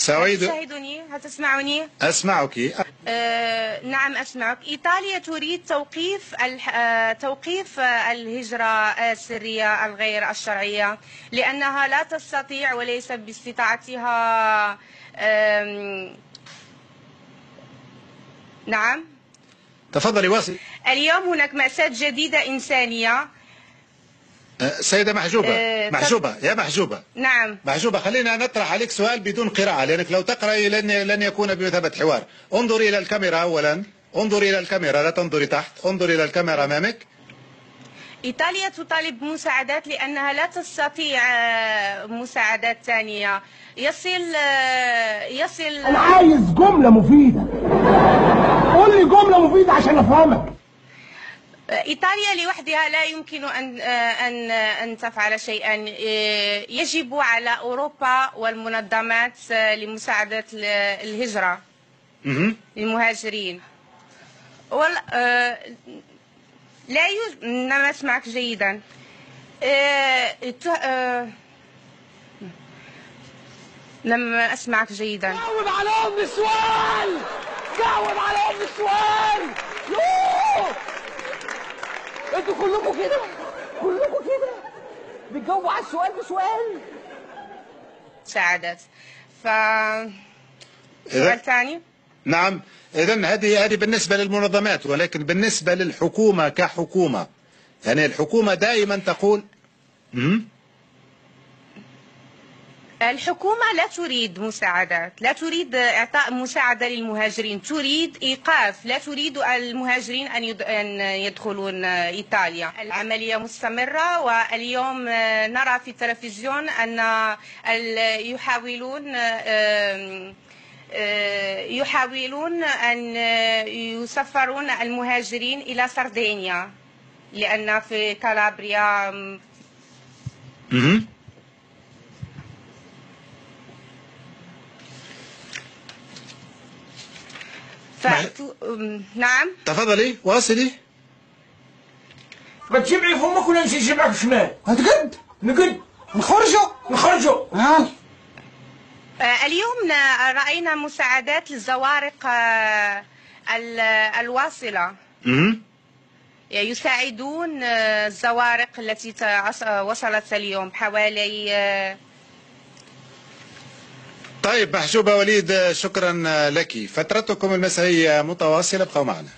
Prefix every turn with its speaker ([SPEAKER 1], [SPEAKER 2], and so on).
[SPEAKER 1] سأعيد.
[SPEAKER 2] تشاهدني؟ هل تسمعني؟
[SPEAKER 1] أسمعك.
[SPEAKER 2] نعم أسمعك. إيطاليا تريد توقيف الهجرة السرية الغير الشرعية لأنها لا تستطيع وليس باستطاعتها. نعم.
[SPEAKER 1] تفضلي واصل.
[SPEAKER 2] اليوم هناك مأساة جديدة إنسانية.
[SPEAKER 1] سيدة محجوبة. يا محجوبة.
[SPEAKER 2] نعم.
[SPEAKER 1] محجوبة، خلينا نطرح عليك سؤال بدون قراءة، لأنك لو تقرأي لن يكون بمثابة حوار. انظري إلى الكاميرا أولا، انظري إلى الكاميرا، لا تنظري تحت، انظري إلى الكاميرا أمامك.
[SPEAKER 2] إيطاليا تطالب بمساعدات لأنها لا تستطيع مساعدات ثانية. يصل
[SPEAKER 3] أنا عايز جملة مفيدة، قول لي جملة مفيدة عشان أفهمك.
[SPEAKER 2] إيطاليا لوحدها لا يمكن أن تفعل شيئا. يجب على أوروبا والمنظمات لمساعدة الهجرة للمهاجرين. لا لم أسمعك جيدا. لم أسمعك جيدا.
[SPEAKER 3] جاوب على أم السؤال، جاوب على أم السؤال. يوه، انتوا كلكم كده، كلكم كده بتجاوبوا على السؤال بسؤال.
[SPEAKER 2] مساعدات. سؤال ثاني.
[SPEAKER 1] نعم، إذن هذه بالنسبة للمنظمات، ولكن بالنسبة للحكومة كحكومة، يعني الحكومة دائما تقول
[SPEAKER 2] الحكومة لا تريد مساعدات، لا تريد إعطاء مساعدة للمهاجرين، تريد إيقاف، لا تريد المهاجرين أن يدخلون إيطاليا. العملية مستمرة، واليوم نرى في التلفزيون أن يحاولون أن يسفرون المهاجرين إلى سردينيا لأن في كالابريا نعم.
[SPEAKER 1] تفضلي واصلي.
[SPEAKER 3] بتجمعي فمك ولا نمشي نجمعك شمال؟ هتقد نخرجوا.
[SPEAKER 2] اليوم رأينا مساعدات للزوارق الواصلة. يساعدون الزوارق التي وصلت اليوم حوالي.
[SPEAKER 1] طيب محجوبة وليد، شكرا لك. فترتكم المسائية متواصلة، ابقوا معنا.